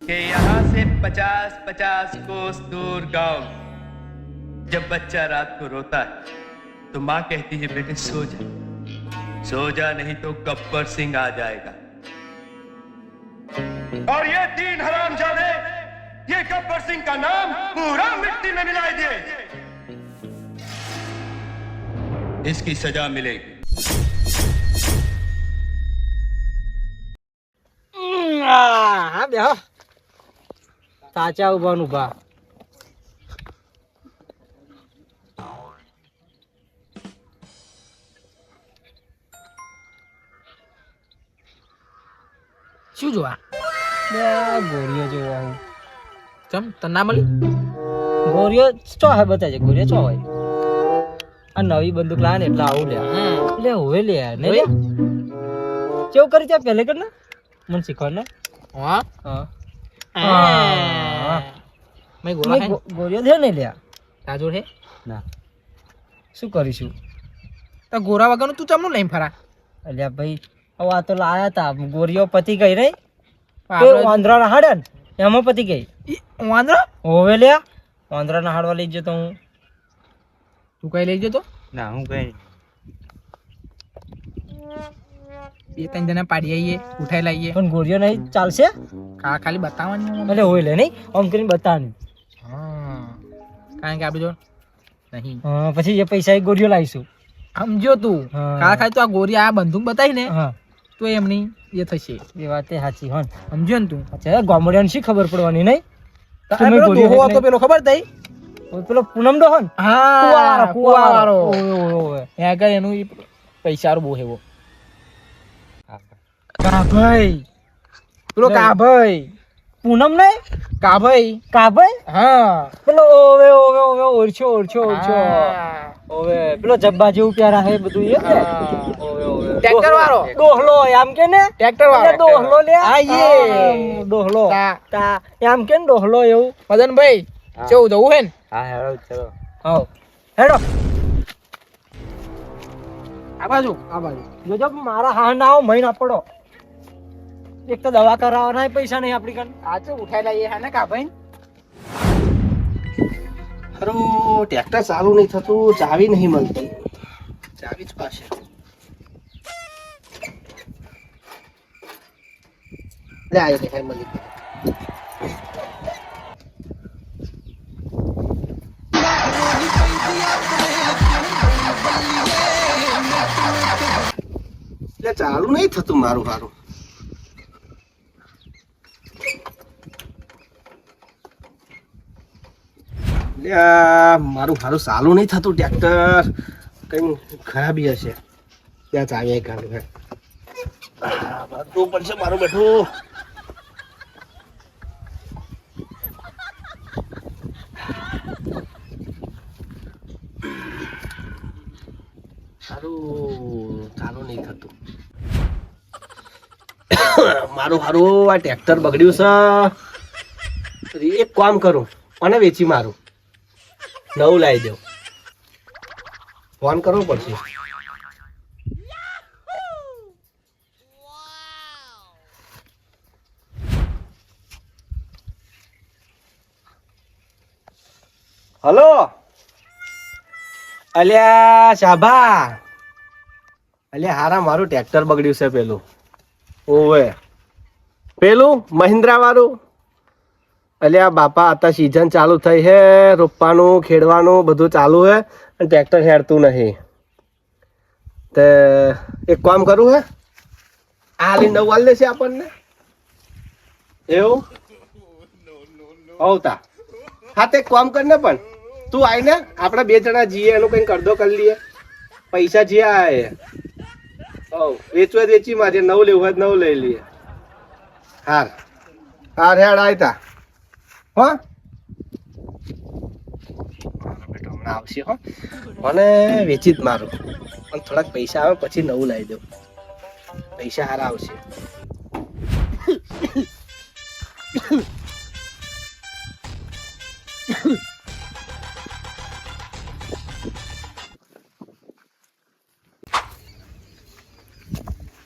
कि यहाँ से 50-50 कोस दूर गांव जब बच्चा रात को रोता है तो माँ कहती है बेटे सो जा नहीं तो गब्बर सिंह आ जाएगा और ये 3 हरामजादे ये गब्बर सिंह का नाम पूरा मिट्टी में मिला दिए इसकी सजा मिलेगी હા બે સાચા ઉભા શું જોવા ગોરીઓ જોવા હું ચમ તને ના મળી ગોરીઓ ચો હોય બતાજે ગોરીઓ ચો હોય આ નવી બંદૂક લાવે ને એટલે આવું લે લે હવે લે ને લે કેવું કરી છે પહેલે કર ને મને શીખવાડ ને હા હા મેં ગોરા ખાઈ ગોરીઓ દે ને લે તાજો હે ના શું કરીશું તો ગોરા વગરનું તું ચમનું લઈને ફરા અલ્યા ભાઈ હવે આ તો લાયા તા ગોરીઓ પતી ગઈ રે તો વાંદરા હાડે ને એમાં પતી ગઈ વાંદરા હોવે લ્યા વાંદરાના હાડવા લઈ જતો હું તું કઈ લઈ જતો ના હું કઈ બે ત્રણ જણા પાડી આવીએ ઉઠાઈ લાવીએ પણ ગોરીઓ નહીં ચાલશે ખાલી બતાવવાની એટલે હોય લે નહીં આમ કરીને બતાવવાનું હા કારણ કે આપણે જો નહીં હા પછી એ પૈસા એ ગોરીઓ લાવીશું સમજો તું હા. ખાલી તું આ ગોરી આ બંદૂક બતાવી ને હા તો એમની એ થશે એ વાત એ સાચી હોન સમજ્યો ને તું અચ્છા ગામડિયાને શી ખબર પડવાની નહીં તારે પેલો દોહો હતો પેલો ખબર તઈ પેલો પૂનમ ડો હોન હા કુવાવાળો ઓવે એ આગળ એનું ઈ પૈસારો બહુ હેવો કાભાઈ પેલો કાભાઈ પૂનમ નહીં કાભાઈ કાભાઈ હા પેલો ઓવે ઓવે ઓવે ઓરછો ઓવે પેલો જબ્બા જેવું પ્યારા હે બધું એ ને ઓવે ઓવે ટ્રેક્ટર વાળો ડોહલો આમ કે ને ટ્રેક્ટર વાળો ડોહલો લે હા એ ડોહલો તા. તા આમ કે ને ડોહલો એવું મદનભાઈ કેવું જવું હે ને હા હેડો ચલો હાવ હેડો આ બાજુ જોજો મારા હા ના આવો મહિના પડો એક તો દવા કરાવવાના પૈસા નહીં આપણી કાન આ તો ઉઠાઈ લઈએ હે ને કાભાઈ હારું ટ્રેક્ટર ચાલુ નહીં થતું ચાવી નહીં મળતી ચાવી જ પાસે લે આયો દેખાય મળી લે ચાલુ નહીં થતું મારું હારું મારું હારું ચાલુ નહીં થતું ટ્રેક્ટર કઈ ખરાબી હશે ત્યાં ચાવી કાઢું હે બધું પડશે મારું બેઠું સારું ચાલુ નહીં થતું મારું હારું આ ટ્રેક્ટર બગડ્યું છે એક કામ કરું અને વેચી મારું નવું લાવી દઉં ફોન કરવો પડશે હલો અલ્યા શાભા અલ્યા હારા મારું ટ્રેક્ટર બગડ્યું છે પેલું ઓવે પેલું મહિન્દ્રા વાળું અલ્યા બાપા आता सीजन चालू થઈ હે રોપવાનું ખેડવાનું બધું ચાલુ હે અને ટ્રેક્ટર હેડતું નહીં તે એક કામ કરું હે આ લી નવ વાલ દેશે આપણને એવું હોતા હા તે કામ કરને પણ તું આઈને આપણે બે જણા જઈએ એનું કંઈ કરદો કરી લઈએ પૈસા જે આએ હો વેચવા વેચી મારે નવ લેવું હોય નવ લઈ લઈએ હાર હાર હેડ આયતા હો બેટો હમણાં આવશે હો મને વેચી જ મારું પણ થોડાક પૈસા આવે પછી નવું લાવી દઉં પૈસા હારા આવશે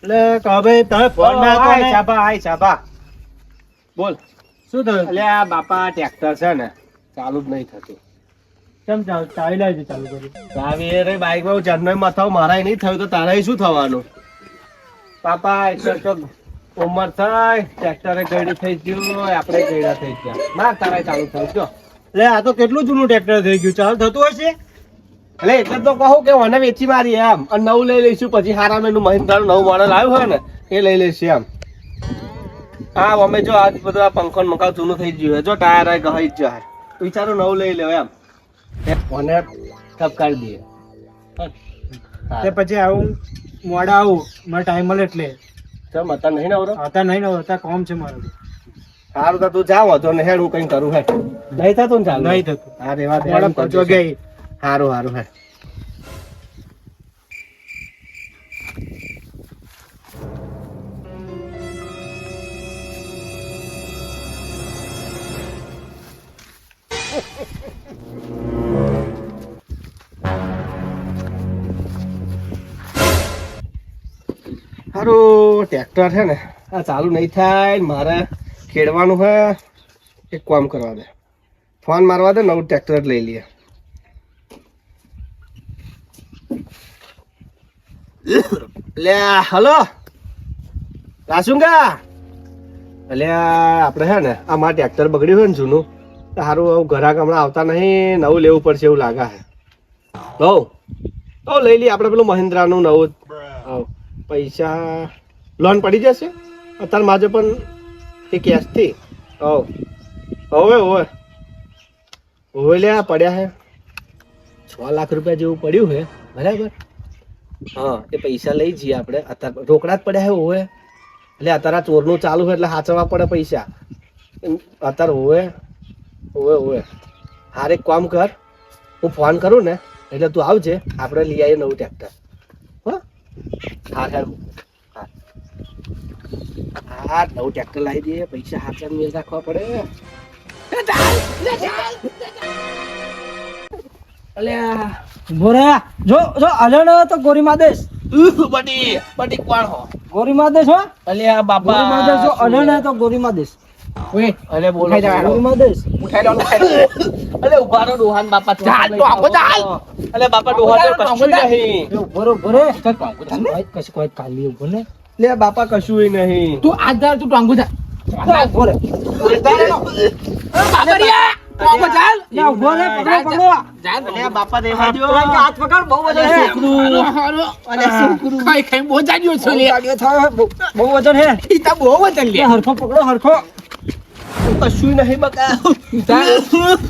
એટલે કહે તમે ફોન ના કરો ને. ચાબા બોલ શું થયું અલ્યા બાપા ટ્રેક્ટર છે ને ચાલુ જ નહીં થતું. કેમ ચાવી લાવી ચાલુ કરી ચાવી એ રે બાઈકમાં ચારનો મથાવ મારાય નહીં થયું તો તારાય શું થવાનું? બાપા એટલે તો ઉંમર થાય ટ્રેક્ટરે ગયડી થઈ ગયું, આપણે ગયડા થઈ ગયા. ના તારાય ચાલુ થયું જો. એટલે આ તો કેટલું જૂનું ટ્રેક્ટર થઈ ગયું ચાલુ થતું હશે એટલે એટલે તો કહું કે મને વેચી મારી એમ અને નવું લઈ લઈશું. પછી હારા મેનું મહિન્દ્રાનું નવું મોડલ આવ્યું હોય ને એ લઈ લઈશું એમ. હા અમે જો આજ બધું આ પંખો ને મકાન જૂનું થઈ ગયું જો ટાયર ગહાઈ જ જાય વિચારો નવું લઈ લેવ એમ. મને ઠપકારી દઈએ તે પછી આવું મોડા આવું મારે ટાઈમ મળે એટલે ચમ અત્યારે નહીં નવરો હતા નહીં ને હતા કોમ છે મારું સારું તો તું જાવ હતો ને હેડ હું કઈ કરું હે નહીં થતું ને ચાલ નહીં થતું હા રેવા દે મોડા પહોંચવા ગઈ સારું સારું હે હારું ટ્રેક્ટર છે ને આ ચાલુ નહીં થાય ને મારે ખેડવાનું હે. એક કામ કરવા દે ફોન મારવા દે નવું ટ્રેક્ટર લઈ લઈએ. લે હલો રાસુંગા અલ્યા આપણે હે ને આ મારા ટ્રેક્ટર બગડ્યું હોય ને જૂનું તો સારું ઘરાક હમણાં આવતા નહીં નવું લેવું પડશે એવું લાગે છે. તો લઈ લઈએ આપણે પેલું મહિન્દ્રાનું નવું. પૈસા લોન પડી જશે અત્યારે માજે પણ એ કેશથી. હવે લે પડ્યા હે 6 લાખ રૂપિયા જેવું પડ્યું હે બરાબર. હા એ પૈસા લઈ જઈએ આપણે અત્યારે રોકડા જ પડ્યા હે હોવે. એટલે અત્યારે ચોરનું ચાલુ હોય એટલે સાચવવા પડે પૈસા અત્યારે હોવે. હારે એક કામ કર હું ફોન કરું ને એટલે તું આવજે આપણે લઈ આવીએ નવું ટ્રેક્ટર. હા નવું ટ્રેક્ટર લાવી દઈએ પૈસા હાથમાં મેલ રાખવા પડે. અલ્યા બોરે જો જો અલણ તો ગોરી માદેશ બટી કોણ હો ગોરી માદેશ હો અલ્યા બાપા ગોરી માદેશ જો અલણ તો ગોરી માદેશ ઓય અરે બોલો ગોરી માદેશ અલે ઉભારો ડોહાન બાપા ચાલ તો આવો ચાલ અલે બાપા ડોહાન કશું નહીં બોરો બોરે કશું કોઈ કાલી ઉભો ને લે બાપા કશું નહીં તું આજ તું ટાંગુ જા બોરે બાપા દેવા દો હાથ પકડ બહુ વજન હે ખાઈ ખાઈ બહુ જાડ્યો છો લે બહુ વજન હે ઈ તો બહુ વજન લે હરખો પકડો હરખો કશું નહીં બકા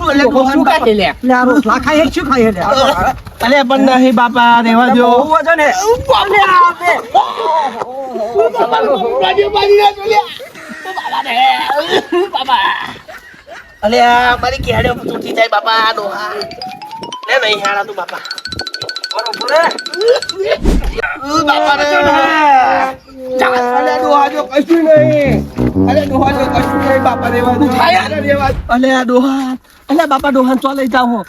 ઓલે શું કાઢે લે લે આ રોટલા ખાય શું ખાય લે અલે પણ નહીં બાપા દેવા દો બહુ વજન હે અલે આપે અલે મારી કેડે તૂટી જાય બાપા ડોહા લે નહીં હાડા તું બાપા બરોબર બાપા રે અલે ડોહા જો કશું નહીં અલે ડોહા જો કશું નહીં બાપા દેવા દો અલે ડોહા અલે બાપા ડોહા ચો લઈ જાઓ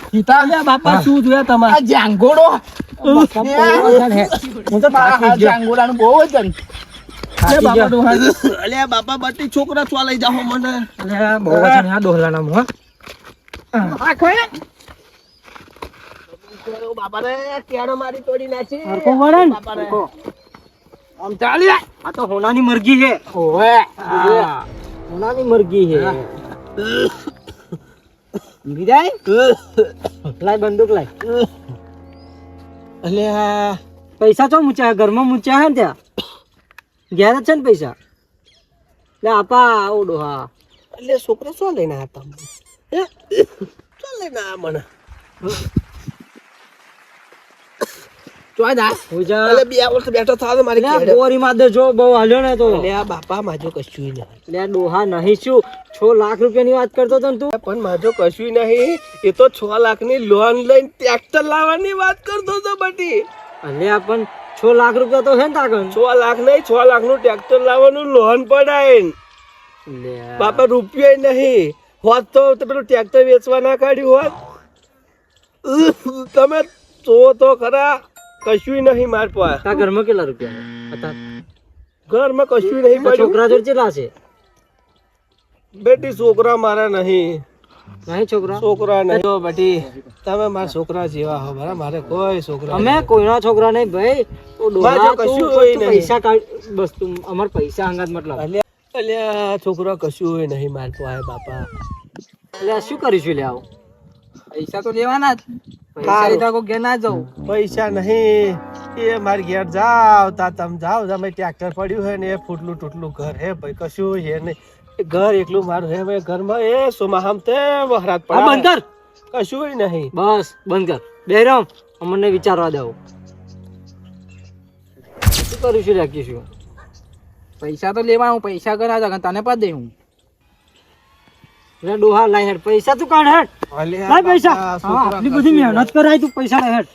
અલે બાપા શું જોયા તમારે આ જાંગોડો હું તો થાકી ગયો જાંગોડાનું બહુ વજન અલે બાપા ડોહા અલે બાપા બટી છોકરા ચો લઈ જાઓ મને અલે બહુ વજન હે ડોહલાના મો બાપા રે કેડો મારી તોડી નાખી હરખો વળે ને બાપા રે આમ ચાલી આ તો હોનાની મરઘી હે ઓવે હોનાની મરઘી હે વિદાય લાય બંદૂક લાય અલે પૈસા ચો મૂચ્યા ઘરમાં મૂચ્યા હે ને ત્યાં ઘેર જ છે ને પૈસા લે આપા ઓ ડોહા અલે છોકરા શું લઈને હતા શું લઈને આ મને ચોદા ઉજા અલે 2 વર્ષ બેઠો થાવ તો મારી લે કેડે બોરી માં દે જો બહુ હાલ્યો ને તો અલે આ બાપા માજો કશું નહીં લે ડોહા નહીં શું 6 લાખ રૂપિયાની વાત કરતો તો ને તું પણ માજો કશું નહીં એ તો 6 લાખની લોન લઈને ટ્રેક્ટર લાવવાની વાત કરતો તો બટી અલે આ પણ 6 લાખ રૂપિયા તો હે ને તાકન 6 લાખ નહીં 6 લાખનું ટ્રેક્ટર લાવવાનું લોન પડાય લે બાપા રૂપિયા નહીં હોત તો પેલું ટ્રેક્ટર વેચવા ના કાઢ્યું હોત તમે તો ખરા કશું નહીં માર પાસે તા ઘરમાં કેટલા રૂપિયા હતા ઘરમાં કશું નહીં પડ્યું છોકરા જોડે કેટલા છે બેટી છોકરા મારા નહીં, નહીં છોકરા છોકરા નહીં તો બેટી તમે મારા છોકરા જેવા હો બરાબર, મારે કોઈ છોકરા અમે નહીં. કોઈના છોકરા નહીં ભાઈ. તો ડોહા મારે તું કશું ફક્ત હોય નહીં. પૈસા કાઢ બસ, તું અમાર પૈસા હંગાત મતલબ. અલ્યા છોકરા કશું હોય નહીં મારે પાસે બાપા. એટલે આ શું કરીશું લે આવું? પૈસા તો લેવાના જ. પૈસા લીધા કોઈ ઘેર ના જવું. પૈસા નહીં એ મારી ઘેર જાવ તા તમે જાઓ, તમે ટ્રેક્ટર પડ્યું હોય ને એ ફૂટલું તૂટલું ઘર હે ભાઈ, કશું હે નહીં. એ ઘર એકલું મારું હે ભાઈ, ઘરમાં એ સોમાહામ તે વહરાત આ બંધ પડે, કર કશું નહીં. બસ, બંધ કર. બેરામ અમને વિચારવા દઉં. શું કરીશું રાખીશું? પૈસા તો લેવા, હું પૈસા કરા તને પા દે હું. એટલે ડોહા લાઈ હેડ, પૈસા તું કાઢ હેડ. લાય પૈસા. હા, આટલી બધી મહેનત કરાય તું, પૈસા લાય હેડ.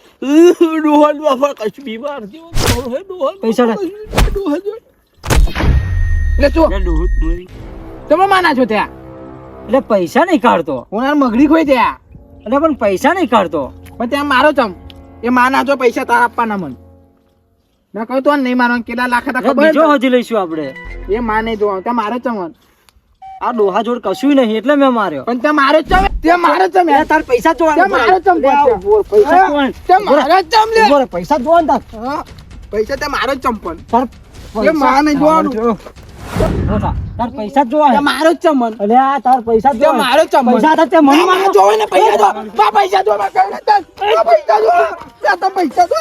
ડોહન બાપા કશું બીમાર થયો હે, ડોહન પૈસા લાય. એટલે તું તમે માના છો ત્યાં? એટલે પૈસા નહીં કાઢતો. હું મગડી ખોઈ ત્યાં. એટલે પણ પૈસા નહીં કાઢતો. પણ ત્યાં મારો ચમ એ માના છો પૈસા તારા આપવાના મન ના કહું તો નહીં મારવાનું કેટલા લાખ હતા એટલે ખબર બીજો છે? હજી લઈશું આપણે. એ માને જો ત્યાં મારો ચમ આ ડોહા જોડ કશું નહીં એટલે મેં માર્યો. પણ ત્યાં મારો ચમ ત્યાં મારો ચમ એટલે તાર પૈસા જોવાના. ત્યાં મારો ચમ પૈસા જોવાના. ત્યાં મારો ચમ લે ઉભો રહે, પૈસા જોવાના તાર. હા, પૈસા ત્યાં મારો ચમ પણ તાર એ માને જોવાનું. ઉભો થા. તાર પૈસા જોવા ત્યાં મારો ચમ મન એટલે આ તાર પૈસા ત્યાં જોવા. મારો ચમ પૈસા હતા તે મને માનો. જો ને પૈસા જો બા પૈસા જો બા કઈ નતા પૈસા જો ત્યાં તો પૈસા જો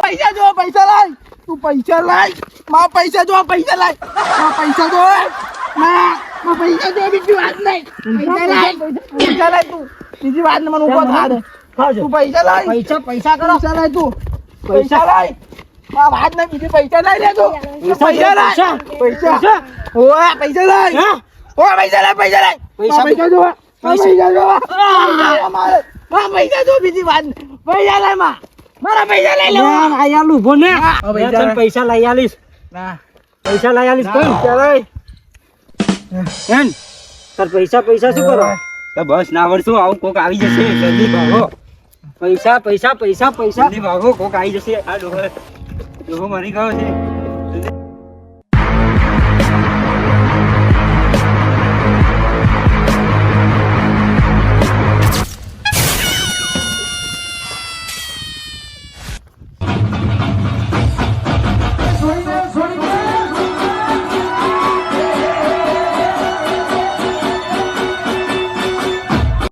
પૈસા જો પૈસા લાય તું પૈસા લાય માં પૈસા જો પૈસા લાય માં પૈસા જો માં પૈસા જો બીજી વાત નહીં પૈસા લાય તું બીજી વાત ને મને ઉભો થા દે ખાજો. તું પૈસા લાય પૈસા કરો. પૈસા લાય તું પૈસા લાય માં વાત નહીં બીજી પૈસા લાય લે તું પૈસા લાય પૈસા ઓય પૈસા લાય હા? ઓય પૈસા લાય પૈસા લાય પૈસા જો પૈસા જો પૈસા જો બીજી વાત પૈસા લાય માં મારા પૈસા લઈ લે ના, આઈ આલું, ઉભો ને. પૈસા મેં તને પૈસા લઈ આલીશ. ના પૈસા લઈ આલીશ કઈ? એમ? તાર પૈસા શું કરો? બસ ના વળશું, આવું કોક આવી જશે. જલ્દી ભાગો. પૈસા. જલ્દી ભાગો, કોક આવી જશે. આ ડોહો મરી ગયો છે.